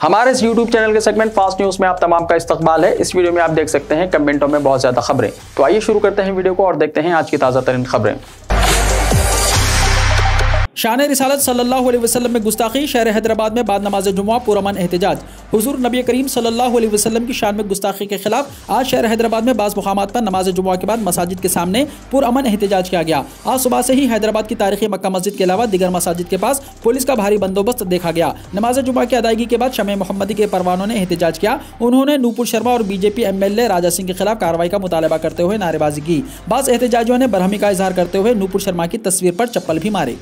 हमारे इस YouTube channel के सेगमेंट फास्ट न्यूज में आप तमाम का इस्तकबाल है। इस वीडियो में आप देख सकते हैं कमेंटों में बहुत ज्यादा खबरें। तो आइए शुरू करते हैं वीडियो को और देखते हैं आज की ताजा तरीन खबरें। शान रिसालत सल्लल्लाहु अलैहि वसल्लम में गुस्ताखी, शहर हैदराबाद में बाद नमाज जुमुआ पुरअमन एहतजाज। हुजूर नबी करीम सल्लल्लाहु अलैहि वसल्लम की शान में गुस्ताखी के खिलाफ आज शहर हैदराबाद में बाज़ मुकामात पर नमाज जुमुआ के बाद मसाजिद के सामने पुरअमन एहतजाज किया गया। आज सुबह से ही हैदराबाद की तारीखी मक्का मस्जिद के अलावा दिगर मसाजिद के पास पुलिस का भारी बंदोबस्त देखा गया। नमाज जुमुआ की अदायगी के बाद शमे मोहम्मदी के परवानों ने एहतजाज किया। उन्होंने नूपुर शर्मा और बीजेपी MLA राजा सिंह के खिलाफ कार्रवाई का मुतालबा करते हुए नारेबाजी की। बाज़ एहतजाजियों ने बरहमी का इजहार करते हुए नूपुर शर्मा की तस्वीर पर चप्पल भी मारे।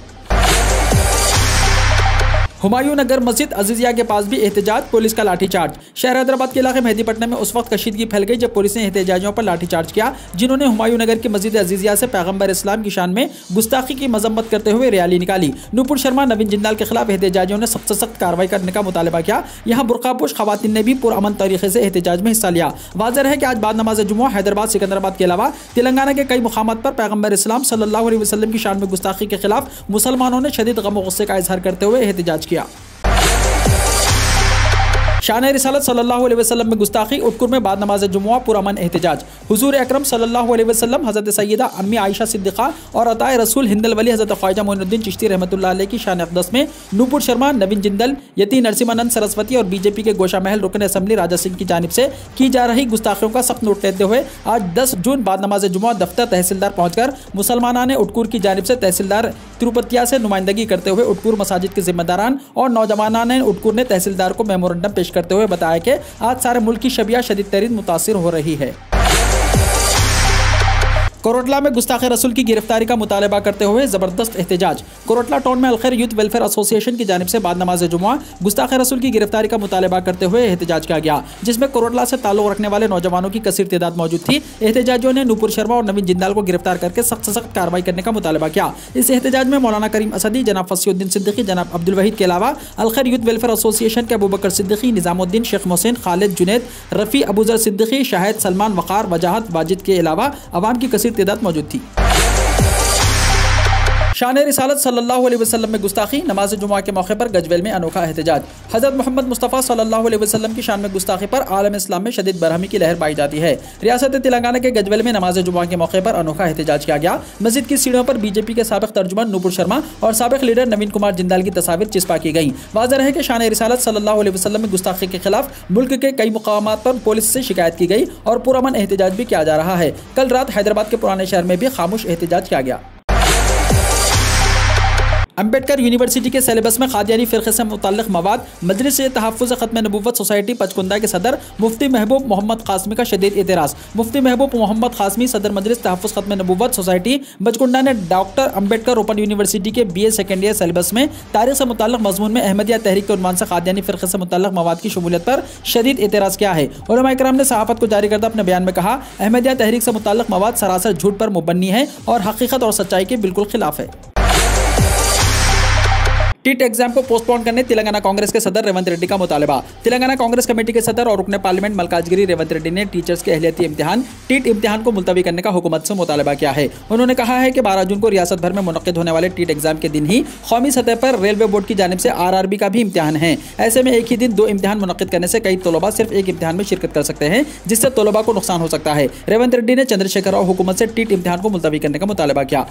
हुमायूं नगर मस्जिद अजीजिया के पास भी एहतजाज, पुलिस का लाठीचार्ज। शहर हैदराबाद के इलाके मेहदीपट्टनम में उस वक्त कशीदगी फैल गई जब पुलिस ने एहतजाजियों पर लाठीचार्ज किया, जिन्होंने हुमायूं नगर की मस्जिद अजीजिया से पैगंबर इस्लाम की शान में गुस्ताखी की मजम्मत करते हुए रैली निकाली। नूपुर शर्मा, नवीन जिंदाल के खिलाफ एहतजाजियों ने सख्त से सख्त कार्रवाई करने का मुतालबा किया। यहाँ बुर्कापोश खवातीन ने भी पुरअमन तरीके से एहतजाज में हिस्सा लिया। वाज़ेह है कि आज बाद नमाज जुमुआ हैदराबाद, सिकंदराबाद के अलावा तेलंगाना के कई मुकामात पर पैगंबर इस्लाम सल्लल्लाहु अलैहि वसल्लम की शान में गुस्ताखी के खिलाफ मुसलमानों ने शदीद गम और गुस्से का इजहार करते हुए एहतजाज किया। शान रिसालत सल्लल्लाहु अलैहि वसल्लम में गुस्ताखी, उटकुर में बाद नमाज जुमुआ पुरअमन एहतजाज। हुजूर अकरम सल्लल्लाहु अलैहि वसल्लम, हज़रत सैयदा अम्मी आयशा सिद्दीक़ा और अताए रसूल हिंदल वली हज़रत ख्वाजा मोइनुद्दीन चिश्ती रहमतुल्लाह अलैह की शान अक़दस में नूपुर शर्मा, नवीन जिंदल, यती नरसिम्हानंद सरस्वती और बीजेपी के गोशा महल रुकन असम्बली राजा सिंह की जानिब से की जा रही गुस्ताखियों का सख्त नोट लेते हुए आज 10 जून बाद नमाज जुमुआ दफ्तर तहसीलदार पहुंचकर मुसलमाना ने उटकुर की जानिब से तहसीलदार तिरुपतिया से नुमाइंदगी करते हुए उटकुर मसाजिद के जिम्मेदारान और नौजवाना ने उटकुर ने तहसीलदार को मेमोरेंडम पेश करते हुए बताया कि आज सारे मुल्क की शबिया शदीद तरीन मुतासिर हो रही है। कोरोटला में गुस्ताखे रसूल की गिरफ्तारी का मुतालबा करते हुए जबरदस्त एहतजाज। कोरोटला टाउन में अलखैर यूथ वेलफेयर एसोसिएशन की जानिब से बाद नमाज जुमुआ गुस्ताखे रसूल की गिरफ्तारी का मुतालबा करते हुए एहतजाज किया गया, जिसमें कोरोटला से ताल्लुक रखने वाले नौजवानों की कसीर तादाद मौजूद थी। एहतजाजियों ने नूपुर शर्मा और नवीन जिंदाल को गिरफ्तार करके सख्त से सख्त कार्रवाई करने का मुतालबा किया। इस एहतजाज में मौलाना करीम असदी, जनाब फसीउद्दीन सिद्दीकी, जनाब अब्दुल वहीद के अलावा अलखैर यूथ वेलफेयर एसोसिएशन के अबू बकर सिद्दीकी, निजामुद्दीन, शेख मोहसिन, खालिद, जुनैद, रफ़ी, अबूजर सिद्दीकी, शाहिद, सलमान, वक़ार, वजाहत, वाजिद के अलावा अवाम की कसीर तादाद मौजूद थी। शान रिसालत सल्लल्लाहु अलैहि वसल्लम में गुस्ताखी, नमाज जुमुआ के मौके पर गजवेल में अनोखा एहतजाज। हज़रत मोहम्मद मुस्तफ़ा सल्लल्लाहु अलैहि वसल्लम की शान में गुस्ताखी पर आलम इस्लाम में शदीद बरहमी की लहर पाई जाती है। रियासत तेलंगाना के गजवेल में नमाज जुमुआ के मौके पर अनोखा एहतजाज किया गया। मस्जिद की सीढ़ियों पर बीजेपी के साबिक़ तर्जुमान नूपुर शर्मा और साबिक़ लीडर नवीन कुमार जिंदाल की तस्वीर चिस्पा की गई। वाज़ेह है कि शान रिसालत सल्लल्लाहु अलैहि वसल्लम में गुस्ताखी के खिलाफ मुल्क के कई मुकामात पर पुलिस से शिकायत की गई और पुरअमन एहतजाज भी किया जा रहा है। कल रात हैदराबाद के पुराने शहर में भी खामोश एहतजाज किया गया। अम्बेडकर यूनिवर्सिटी के सिलेबस में कादियानी फ़िरक़े से मुतल्लिक़ मवाद, मजलिस तहफ़्फ़ुज़ ख़त्म नबुव्वत सोसाइटी पंचकुंदा के सदर मुफ्ती महबूब मोहम्मद क़ासमी का शदीद एतराज़। मुफ्ती महबूब मोहम्मद क़ासमी, सदर मजलिस तहफ़्फ़ुज़ ख़त्म नबुव्वत सोसाइटी पंचकुंदा ने डॉक्टर अम्बेडकर ओपन यूनिवर्सिटी के BA सेकेंड ईयर सिलेबस में तारीख़ से मुतल्लिक़ मज़मून में अहमदिया तहरीक के उन्वान से कादियानी फ़िरक़े से मुतल्लिक़ मवाद की शमूलियत पर शदीद एतराज़ किया है। उलमा इकराम ने सहाफ़त को जारी करदा अपने बयान में कहा, अहमदिया तहरीक से मुतल्लिक़ मवाद सरासर झूठ पर मुबन्नी है और हकीकत और सच्चाई के बिल्कुल खिलाफ है। टीट एग्जाम को पोस्टपोन करने तेलंगाना कांग्रेस के सदर रेवंत रेड्डी का मुतालबा। तेलंगाना कांग्रेस कमेटी के सदर और रुकने पार्लियामेंट मल्काजगिरी रेवंत रेड्डी ने टीचर्स के अहलियती इम्तिहान टीट इम्तिहान को मुलतवी करने का हुकूमत से मुतालबा किया है। उन्होंने कहा है कि 12 जून को रियासत भर में मुनक्किद होने वाले टीट एग्जाम के दिन ही कौमी सतह पर रेलवे बोर्ड की जानिब से RRB का भी इम्तिहान है। ऐसे में एक ही दिन 2 इम्तिहान मुनक्किद करने से कई तलबा सिर्फ एक इम्तिहान में शिरकत कर सकते हैं, जिससे तलबा को नुकसान हो सकता है। रेवंत रेड्डी ने चंद्रशेखर राव हुकूमत से टीट इम्तिहान को मुलतवी करने का मुतालबा किया।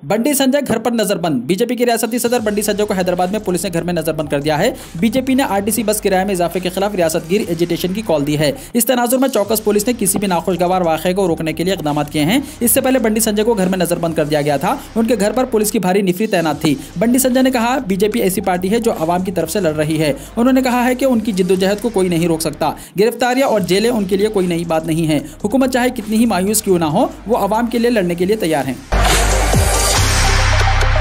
बंडी संजय घर पर नजरबंद। बीजेपी के रियासती सदर बंडी संजय को हैदराबाद में पुलिस ने घर में नजरबंद कर दिया है। बीजेपी ने RTC बस किराए में इजाफे के खिलाफ रियासतगीर एजिटेशन की कॉल दी है। इस तनाजुर में चौकस पुलिस ने किसी भी नाखुशगवार वाक़े को रोकने के लिए इक़दाम किए हैं। इससे पहले बंडी संजय को घर में नजरबंद कर दिया गया था। उनके घर पर पुलिस की भारी निफरी तैनात थी। बंडी संजय ने कहा, बीजेपी ऐसी पार्टी है जो आवाम की तरफ से लड़ रही है। उन्होंने कहा है कि उनकी जिद्दोजहद को कोई नहीं रोक सकता। गिरफ्तारियां और जेलें उनके लिए कोई नई बात नहीं है। हुकूमत चाहे कितनी ही मायूस क्यों ना हो, वो आवाम के लिए लड़ने के लिए तैयार हैं।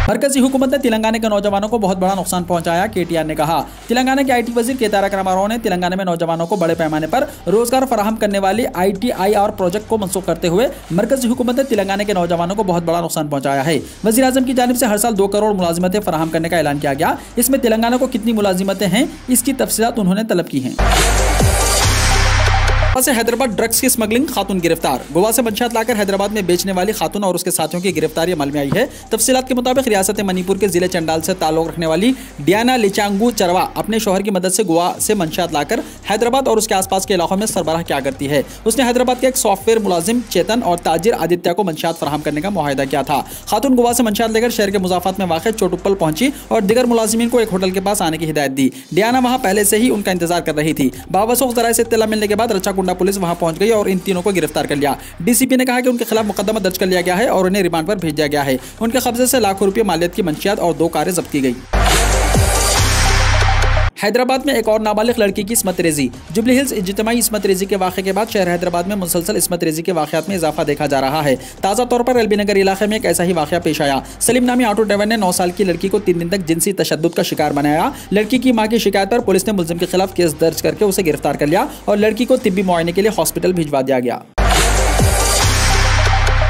मरकजी हुकूमत ने तेलंगाना के नौजवानों को बहुत बड़ा नुकसान पहुंचाया, KTR ने कहा। तेलंगाना के IT वजीर के तारक रामाराव ने तेलंगाना में नौजवानों को बड़े पैमाने पर रोजगार फराहम करने वाली ITIR प्रोजेक्ट को मनसूख करते हुए मरकजी हुकूमत ने तेलंगाना के नौजवानों को बहुत बड़ा नुकसान पहुंचाया है। वज़ीर आज़म की जानिब से हर साल 2 करोड़ मुलाजिमतें फराहम करने का ऐलान किया गया। इसमें तेलंगाना को कितनी मुलाजिमतें हैं, इसकी तफसीलात उन्होंने तलब की हैं। गोवा से हैदराबाद ड्रग्स की स्मगलिंग, खातून गिरफ्तार। गोवा से मंशियात लाकर हैदराबाद में बेचने वाली खातून और उसके साथियों की गिरफ्तारी अमल में आई है। तफसीलात के मुताबिक रियासत मणिपुर के जिले चंडाल से ताल्लुक रखने वाली डियाना लिचांगू चरवा अपने शौहर की मदद से गोवा से मंशियात लाकर हैदराबाद और उसके आसपास के इलाकों में सरबराह किया करती है। उसने हैदराबाद के एक सॉफ्टवेयर मुलाजिम चेतन और ताजिर आदित्य को मंशियात फराहम करने का मुआहिदा किया था। खातून गोवा से मंशियात लेकर शहर के मुजाफात में वाक़ चोटुप्पल पहुंची और दिगर मुलाजिमीन को एक होटल के पास आने की हिदायत दी। डियाना वहां पहले से ही उनका इंतजार कर रही थी। बावसूख जराये से इत्तला मिलने के बाद रचाकुंडा पुलिस वहां पहुंच गई और इन तीनों को गिरफ्तार कर लिया। डीसीपी ने कहा कि उनके खिलाफ मुकदमा दर्ज कर लिया गया है और उन्हें रिमांड पर भेज दिया गया है। उनके कब्जे से लाखों रुपये मालियत की मंशियात और 2 कारें जब्त की गई। हैदराबाद में एक और नाबालिग लड़की की इस्मत रेजी। जुबली हिल्स इज्तिमाई इस्मत रेजी के वाक़े के बाद शहर हैदराबाद में मुसलसल इस्मत रेजी के वाक़यात में इजाफा देखा जा रहा है। ताज़ा तौर पर एलबी नगर इलाके में एक ऐसा ही वाक़या पेश आया। सलीम नामी ऑटो ड्राइवर ने 9 साल की लड़की को 3 दिन तक जिनसी तशद्दुद का शिकार बनाया। लड़की की मां की शिकायत पर पुलिस ने मुलजिम के खिलाफ केस दर्ज करके उसे गिरफ्तार कर लिया और लड़की को तिब्बी मुआयने के लिए हॉस्पिटल भिजवा दिया गया।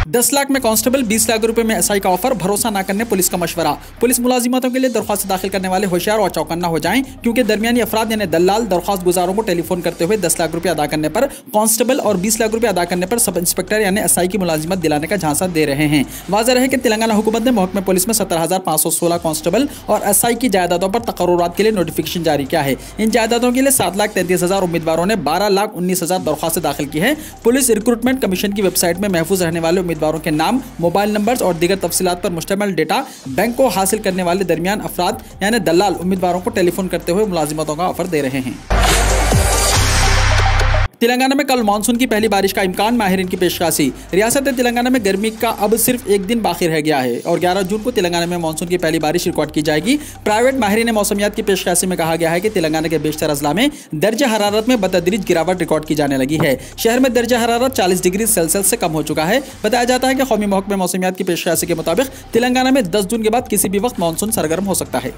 10 लाख में कांस्टेबल, 20 लाख रुपए में एसआई का ऑफर, भरोसा न करने पुलिस का मशवरा। पुलिस मुलाजिमतों के लिए दरख्वास्त दाखिल करने वाले होशियार और चौकन्ना हो जाएं, क्योंकि दरमियानी अफराद यानी दलाल दरख्वास्त गुजारों को टेलीफोन करते हुए 10 लाख रुपए अदा करने पर कांस्टेबल और 20 लाख रुपए अदा करने पर सब इंस्पेक्टर यानी एसआई की मुलाजिमत दिलाने का झांसा दे रहे हैं। वाज़ेह है कि तेलंगाना हुकूमत ने महकमे पुलिस में 17,516 कांस्टेबल और एसआई की जायदादों पर तकर्रुरात के लिए नोटिफिकेशन जारी किया है। इन जायदादों के लिए 7,33,000 उम्मीदवारों ने 12,19,000 दरख्वास्तें दाखिल की हैं। पुलिस रिक्रूटमेंट कमीशन की वेबसाइट में महफूज रहने वाले उम्मीदवारों के नाम, मोबाइल नंबर्स और दीगर तफसीलात पर मुश्तमिल डेटा बैंक को हासिल करने वाले दरमियान अफराद यानी दलाल उम्मीदवारों को टेलीफोन करते हुए मुलाजिमतों का ऑफर दे रहे हैं। तेलंगाना में कल मानसून की पहली बारिश का इम्कान, माहिरीन की पेशकशी। रियासत तेलंगाना में गर्मी का अब सिर्फ एक दिन बाकी रह गया है और 11 जून को तेलंगाना में मानसून की पहली बारिश रिकॉर्ड की जाएगी। प्राइवेट माहिरीन मौसमियात की पेशकशी में कहा गया है कि तेलंगाना के बेशतर अजला में दर्जा हरारत में बतदरीज गिरावट रिकॉर्ड की जाने लगी है। शहर में दर्जा हरारत 40 डिग्री सेल्सियस से कम हो चुका है। बताया जाता है कि कौमी महकमे मौसमियात की पेशकशी के मुताबिक तेलंगाना में 10 जून के बाद किसी भी वक्त मानसून सरगर्म हो सकता है।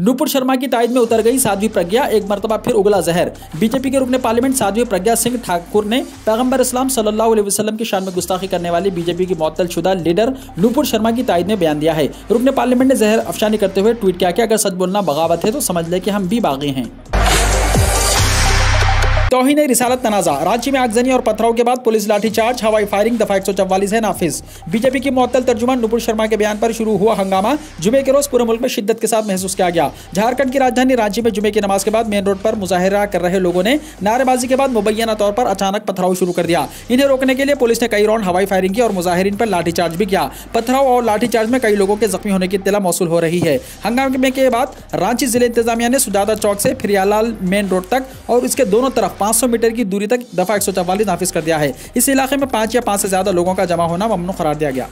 नूपुर शर्मा की ताइद में उतर गई साध्वी प्रज्ञा, एक मरतबा फिर उगला जहर। बीजेपी के रुकने पार्लियामेंट साध्वी प्रज्ञा सिंह ठाकुर ने पैगंबर इस्लाम सल्लल्लाहु अलैहि वसल्लम की शान में गुस्ताखी करने वाली बीजेपी की मुअत्तल शुदा लीडर नूपुर शर्मा की ताइद में बयान दिया है। रुकने पार्लियामेंट ने जहर अफशानी करते हुए ट्वीट किया कि अगर सच बोलना बगावत है तो समझ ले कि हम भी बागी हैं। तौहीन रिसालत तनाज़ा, रांची में आगजनी और पथराव के बाद पुलिस लाठीचार्ज, हवाई फायरिंग, दफा 144 है नाफिज। बीजेपी की मुअत्तल तर्जुमान नूपुर शर्मा के बयान पर शुरू हुआ हंगामा। जुमे के रोज पूरे मुल्क में शिद्दत के साथ महसूस किया गया। झारखंड की राजधानी रांची में जुमे की नमाज के बाद मेन रोड पर मुजाहिरा कर रहे लोगों ने नारेबाजी के बाद मुबैना तौर पर अचानक पथराव शुरू कर दिया। इन्हें रोकने के लिए पुलिस ने कई राउंड हवाई फायरिंग की और मुजाहिरीन पर लाठीचार्ज भी किया। पथराव और लाठीचार्ज में कई लोगों के जख्मी होने की इत्तला मौसूल हो रही है। हंगामे के बाद रांची जिले इंतजामिया ने सुजादा चौक से फिरियालाल मेन रोड तक और इसके दोनों तरफ 500 मीटर की दूरी तक दफा 144 नाफिज कर दिया है। इस इलाके में 5 या 5 से ज्यादा लोगों का जमा होना ममनू करार दिया गया।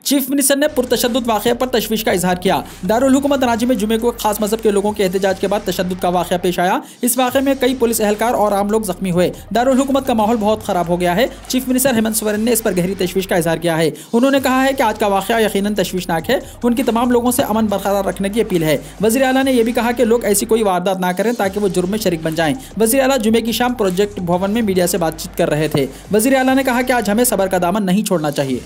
चीफ मिनिस्टर ने पुरतशद्दुद वाक़या पर तशवीश का इजहार किया। दारुल हुकूमत रांची में जुमे को खास मजहब के लोगों के एहतजाज के बाद तशद्दुद का वाक़या पेश आया। इस वाक़े में कई पुलिस एहलकार और आम लोग जख्मी हुए। दारुल हुकूमत का माहौल बहुत खराब हो गया है। चीफ मिनिस्टर हेमंत सोरेन ने इस पर गहरी तशवीश का इजहार किया है। उन्होंने कहा है कि आज का वाक़या यकीनन तशवीशनाक है। उनकी तमाम लोगों से अमन बरकरार रखने की अपील है। वज़ीर आला ने यह भी कहा कि लोग ऐसी कोई वारदात ना करें ताकि वो जुर्म में शरीक बन जाएं। वज़ीर आला जुमे की शाम प्रोजेक्ट भवन में मीडिया से बातचीत कर रहे थे। वज़ीर आला ने कहा कि आज हमें सब्र का दामन नहीं छोड़ना चाहिए।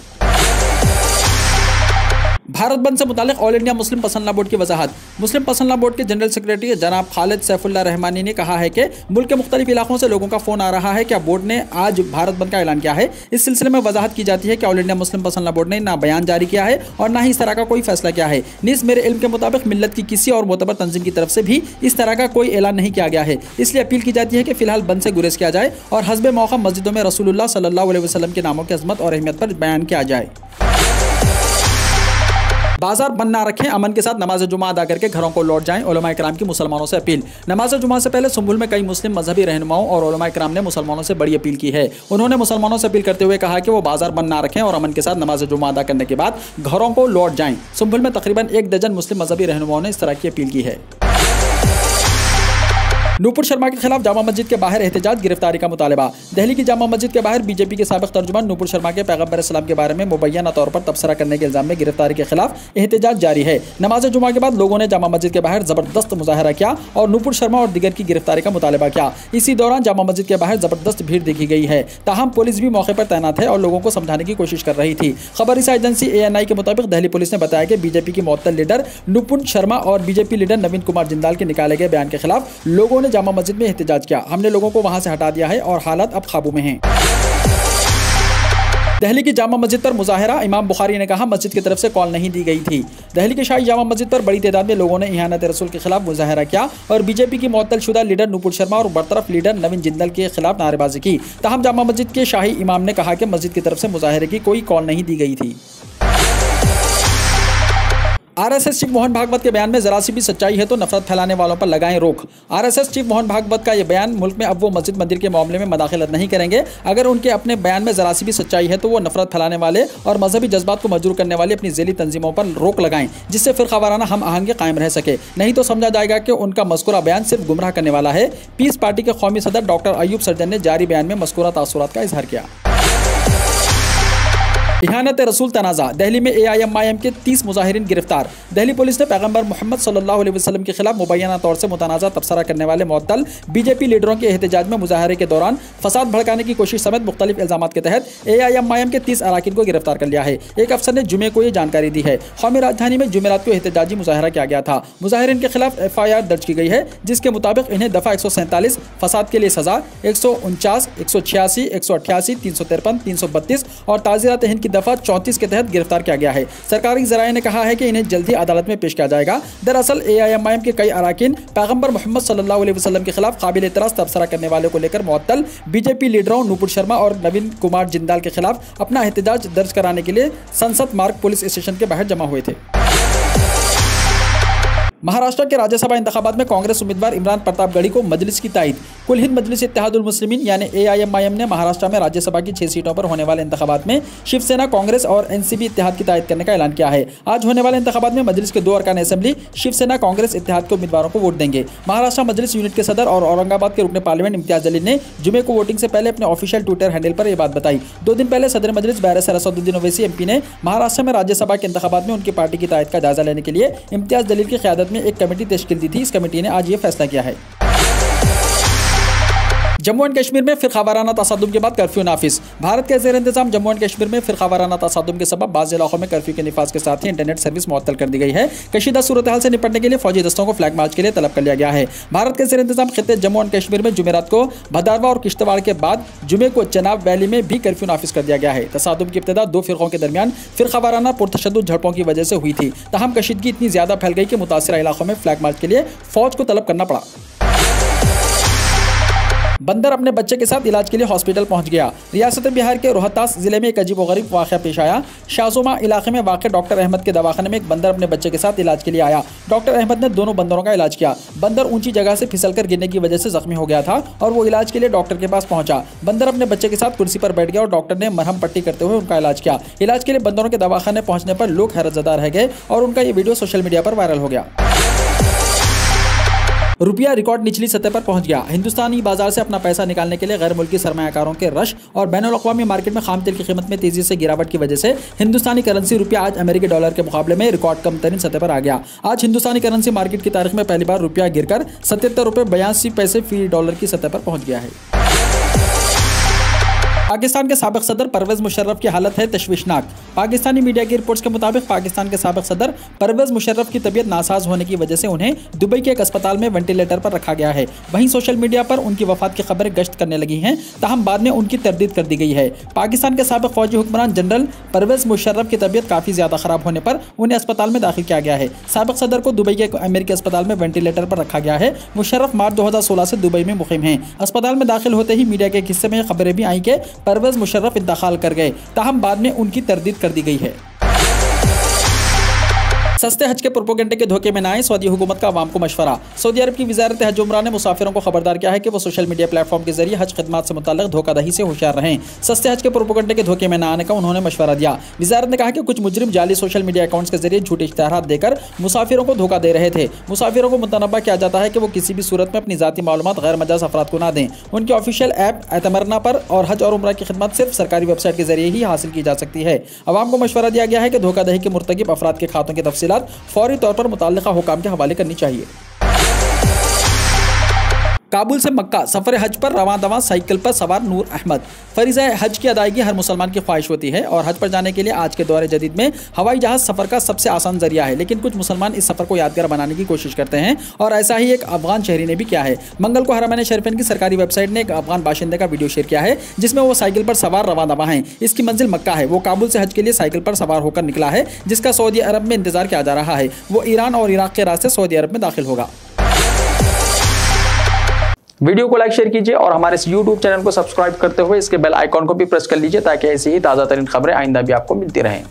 भारत बंद से मुतालिक all India Muslim personal law board की वजाहत। मुस्लिम पर्सनल लॉ बोर्ड के जनरल सेक्रेटरी जनाब खालिद सैफुल्लाह रहमानी ने कहा है कि मुल्क के मुख्तलिफ इलाकों से लोगों का फोन आ रहा है कि बोर्ड ने आज भारत बंद का ऐलान किया है। इस सिलसिले में वजाहत की जाती है कि all India Muslim personal law board ने ना बयान जारी किया है और ना ही इस तरह का कोई फैसला किया है। नीज़ मेरे इल्म के मुताबिक मिल्लत की किसी और मोतबर तंजीम की तरफ से भी इस तरह का कोई ऐलान नहीं किया गया है। इसलिए अपील की जाती है कि फिलहाल बंद से गुरेज किया जाए और हस्बे मौका मस्जिदों में रसूलुल्लाह सल्लल्लाहु अलैहि वसल्लम के नामों की अज़मत और अहमियत पर बयान किया जाए। बाजार बंद ना रखें, अमन के साथ नमाज जुमा अदा करके घरों को लौट जाएं। उलमा इकराम की मुसलमानों से अपील। नमाज जुमा से पहले सुंबुल में कई मुस्लिम मजहबी रहनुमाओं और उलमा इकराम ने मुसलमानों से बड़ी अपील की है। उन्होंने मुसलमानों से अपील करते हुए कहा कि वो बाजार बंद ना रखें और अमन के साथ नमाज जुमा अदा करने के बाद घरों को लौट जाएं। सुंबुल में तकरीबन 1 दर्जन मुस्लिम मजहबी रहनुमाओं ने इस तरह की अपील की है। नूपुर शर्मा के खिलाफ जामा मस्जिद के बाहर एहतजाज, गिरफ्तारी का मुतालबा। दिल्ली की जामा मस्जिद के बाहर बीजेपी के साबिक तर्जुमान नूपुर शर्मा के पैगंबर इस्लाम के बारे में मुबैना तौर पर तबसरा करने के इल्जाम में गिरफ्तारी के खिलाफ एहतजाज जारी है। नमाज जुमा के बाद लोगों ने जामा मस्जिद के बाहर जबरदस्त मुजाहरा किया और नूपुर शर्मा और दिगर की गिरफ्तारी का मुतालबा किया। इसी दौरान जामा मस्जिद के बाहर जबरदस्त भीड़ देखी गई है। ताहम पुलिस भी मौके पर तैनात है और लोगों को समझाने की कोशिश कर रही थी। खबर एजेंसी ANI के मुताबिक दिल्ली पुलिस ने बताया कि बीजेपी की मुअत्तल लीडर नूपुर शर्मा और बीजेपी लीडर नवीन कुमार जिंदाल के निकाले गए बयान के खिलाफ लोगों ने जामा मस्जिद में एहतजाज किया। हमने लोगों को वहां से हटा दिया है और हालात अब काबू में हैं। दिल्ली की जामा मस्जिद पर मुजाहरा, इमाम बुखारी ने कहा मस्जिद की तरफ से कॉल नहीं दी गई थी। दिल्ली की शाही जामा मस्जिद पर बड़ी तादाद में लोगों ने इहानत रसूल के खिलाफ मुजाहरा किया और बीजेपी की मुअत्तल शुदा लीडर नूपुर शर्मा और बरतरफ लीडर नवीन जिंदल के खिलाफ नारेबाजी की। ताहम जामा मस्जिद के शाही इमाम ने कहा कि मस्जिद की तरफ से मुजाहरे की कोई कॉल नहीं दी गई थी। RSS चीफ मोहन भागवत के बयान में जरा सी भी सच्चाई है तो नफरत फैलाने वालों पर लगाएं रोक। RSS चीफ मोहन भागवत का यह बयान, मुल्क में अब वो मस्जिद मंदिर के मामले में मदाखलत नहीं करेंगे। अगर उनके अपने बयान में जरा सी भी सच्चाई है तो वो नफरत फैलाने वाले और मजहबी जज्बात को मजबूर करने वाली अपनी ज़ेली तंजीमों पर रोक लगाएं, जिससे फिरकावाराना हम आहंगी कायम रह सके। नहीं तो समझा जाएगा कि उनका मज़कूरा बयान सिर्फ गुमराह करने वाला है। पीस पार्टी के कौमी सदर डॉक्टर अयूब सर्जन ने जारी बयान में मज़कूरा तासुरात का इजहार किया। इहानत रसूल तनाज़ा, दिल्ली में AIMIM के 30 मुजाहिरीन गिरफ्तार। दिल्ली पुलिस ने पैगंबर मोहम्मद सल्लल्लाहु अलैहि वसल्लम के खिलाफ मुबैना तौर से मुतनाज़ा तबसरा करने वाले मुअत्तल बीजेपी लीडरों के एहतजाज में मुजाहरे के दौरान फसाद भड़काने की कोशिश समेत मुख्तलिफ इल्जामात के तहत AIMIM के 30 अराकीन को गिरफ्तार कर लिया है। एक अफसर ने जुमे को ये जानकारी दी है। कौमी राजधानी में जुमेरात को एहतजाजी मुजाहरा किया गया था। मुजाहिरीन के खिलाफ FIR दर्ज की गई है, जिसके मुताबिक इन्हें दफ़ा 147 फसाद के लिए सजा, 149, 186, 188, 353, 332 और ताज़ीरात हिंद की दफ़ा 34 के तहत गिरफ्तार किया गया है। सरकारी ज़राए ने कहा है कि इन्हें जल्द ही अदालत में पेश किया जाएगा। दरअसल AIMIM के कई अराकीन पैगंबर मोहम्मद सल्लल्लाहु अलैहि वसल्लम के खिलाफ काबिल एतराज़ तबसरा करने वाले को लेकर मुअत्तल बीजेपी लीडरों नूपुर शर्मा और नवीन कुमार जिंदाल के खिलाफ अपना एहतजाज दर्ज कराने के लिए संसद मार्ग पुलिस स्टेशन के बाहर जमा हुए थे। महाराष्ट्र के राज्यसभा इंतखाबात में कांग्रेस उम्मीदवार इमरान प्रतापगढ़ी को मजलिस की तायद। कुल हिंद मजलिस इत्तेहादुल मुस्लिमीन यानी AIMIM ने महाराष्ट्र में राज्यसभा की 6 सीटों पर होने वाले इंतखाबात में शिवसेना, कांग्रेस और NCP इत्तेहाद की तायद करने का ऐलान किया है। आज होने वाले इंतखाबात में मजलिस के 2 अरकान असेंबली शिवसेना कांग्रेस इत्तेहाद के उम्मीदवारों को वोट देंगे। महाराष्ट्र मजलिस यूनिट के सदर और औरंगाबाद के रुकने पार्लियामेंट इम्तियाज जलील ने जुमे को वोटिंग से पहले अपने ऑफिशियल ट्विटर हैंडल पर यह बात बताई। 2 दिन पहले सदर मजलिस बैरिस्टर असदुद्दीन ओवैसी MP ने महाराष्ट्र में राज्यसभा के इंतखाबात में उनकी पार्टी की तायद का जायजा लेने के लिए इम्तियाज जलील की क़यादत में एक कमेटी तश्कील दी थी। इस कमेटी ने आज ये फैसला किया है। जम्मू एंड कश्मीर में फिरकावाराना तसादुम के बाद कर्फ्यू नाफिज। भारत के ज़ेर इंतजाम जम्मू एंड कश्मीर में फिरकावाराना तसादुम के सबब बाज़ इलाकों में कर्फ्यू के निफाज के साथ ही इंटरनेट सर्विस मुअत्तल कर दी गई है। कशीदा सूरत हाल से निपटने के लिए फौजी दस्तों को फ्लैग मार्च के लिए तलब कर लिया गया है। भारत के ज़ेर इंतजाम खित्ते जम्मू एंड कश्मीर में जुमेरात को भदारवा और किश्तवाड़ के बाद जुमे को चनाब वैली में भी कर्फ्यू नाफिज कर दिया गया है। तसादुम की इब्तिदा 2 फ़िरक़ों के दरमियान फिरकावाराना पुरतशद्दुद झड़पों की वजह से हुई थी। ताहम कशीदगी इतनी ज़्यादा फैल गई कि मुतासिरा इलाकों में फ्लैग मार्च के लिए फ़ौज को तलब करना पड़ा। बंदर अपने बच्चे के साथ इलाज के लिए हॉस्पिटल पहुंच गया। रियासत बिहार के रोहतास जिले में एक अजीबोगरीब वाक़या पेश आया। शाज़ोमा इलाके में वाक़ डॉक्टर अहमद के दवाखाने में एक बंदर अपने बच्चे के साथ इलाज के लिए आया। डॉक्टर अहमद ने दोनों बंदरों का इलाज किया। बंदर ऊंची जगह से फिसलकर गिरने की वजह से जख्मी हो गया था और वो इलाज के लिए डॉक्टर के पास पहुंचा। बंदर अपने बच्चे के साथ कुर्सी पर बैठ गया और डॉक्टर ने मरहम पट्टी करते हुए उनका इलाज किया। इलाज के लिए बंदरों के दवाखाने पहुंचने पर लोग हैरतज़दा रह गए और उनका ये वीडियो सोशल मीडिया पर वायरल हो गया। रुपया रिकॉर्ड निचली सतह पर पहुंच गया। हिंदुस्तानी बाजार से अपना पैसा निकालने के लिए गैर मुल्की सरमायाकारों के रश और बैनुल-अक़वामी मार्केट में खाम तेल की कीमत में तेजी से गिरावट की वजह से हिंदुस्तानी करेंसी रुपया आज अमेरिकी डॉलर के मुकाबले में रिकॉर्ड कम तरीन सतह पर आ गया। आज हिंदुस्तानी करेंसी मार्केट की तारीख में पहली बार रुपया गिरकर 77 रुपये 82 पैसे फी डॉलर की सतह पर पहुंच गया है। पाकिस्तान के साबिक सदर परवेज़ मुशर्रफ की हालत है तशवीशनाक। पाकिस्तानी मीडिया की रिपोर्ट्स के मुताबिक पाकिस्तान के साबिक सदर परवेज़ मुशर्रफ की तबीयत नासाज होने की वजह से उन्हें दुबई के एक अस्पताल में वेंटिलेटर पर रखा गया है। वहीं सोशल मीडिया पर उनकी वफात की खबरें गश्त करने लगी हैं। ताहम बाद में उनकी तरदीद कर दी गई है। पाकिस्तान के साबिक फौजी हुक्मरान जनरल परवेज़ मुशर्रफ की तबीयत काफ़ी ज़्यादा ख़राब होने पर उन्हें अस्पताल में दाखिल किया गया है। साबिक सदर को दुबई के अमेरिकी अस्पताल में वेंटिलेटर पर रखा गया है। मुशर्रफ मार्च 2016 से दुबई में मुक़ीम हैं। अस्पताल में दाखिल होते ही मीडिया के एक हिस्से में खबरें भी आई कि परवेज़ मुशर्रफ इंतकाल कर गए। ताहम बाद में उनकी तरदीद कर दी गई है। सस्ते हज के प्रोपोगेंडे के धोखे में न आए, सऊदी हुकूमत का आवाम को मशवरा। सऊदी अरब की वज़ारत हज उमरा ने मुसाफिरों को खबरदार किया है कि वो सोशल मीडिया प्लेटफॉर्म के जरिए हज खिदमात से मुताल्लिक़ धोखाधड़ी से होशियार रहें। सस्ते हज के प्रोपोगेंडे के धोखे में न आने का उन्होंने मशवरा दिया। वज़ारत ने कहा कि कुछ मुजरिम जाली सोशल मीडिया अकाउंट्स के जरिए झूठे इश्तिहारात देकर मुसाफिरों को धोखा दे रहे थे। मुसाफिरों को मुतनब्बा किया जाता है कि वो किसी भी सूरत में अपनी ज़ाती मालूमात गैर मजाज अफराद को ना दें। उनकी ऑफिशियल ऐप एतमरना पर और हज और उमरा की खिदमत सिर्फ सरकारी वेबसाइट के जरिए ही हासिल की जा सकती है। अवाम को मशवरा दिया गया है कि धोखाधड़ी के मुर्तकिब अफराद के खातों की तफसीलात फौरी तौर पर मुताल्लिक़ा हुकाम के हवाले करनी चाहिए। काबुल से मक्का सफ़र हज पर रवां दवां साइकिल पर सवार नूर अहमद। फरीज़ा हज की अदायगी हर मुसलमान की ख्वाहिश होती है और हज पर जाने के लिए आज के दौर जदीद में हवाई जहाज़ सफ़र का सबसे आसान जरिया है, लेकिन कुछ मुसलमान इस सफ़र को यादगार बनाने की कोशिश करते हैं और ऐसा ही एक अफगान शहरी ने भी किया है। मंगल को हरमैन शरीफैन की सरकारी वेबसाइट ने एक अफगान बाशिंदे का वीडियो शेयर किया है जिसमें वो साइकिल पर सवार रवां दवां हैं। इसकी मंजिल मक्का है। वो काबुल से हज के लिए साइकिल पर सवार होकर निकला है जिसका सऊदी अरब में इंतजार किया जा रहा है। वो ईरान और इराक के रास्ते सऊदी अरब में दाखिल होगा। वीडियो को लाइक शेयर कीजिए और हमारे इस YouTube चैनल को सब्सक्राइब करते हुए इसके बेल आइकॉन को भी प्रेस कर लीजिए ताकि ऐसी ही ताज़ा तरीन खबरें आइंदा भी आपको मिलती रहें।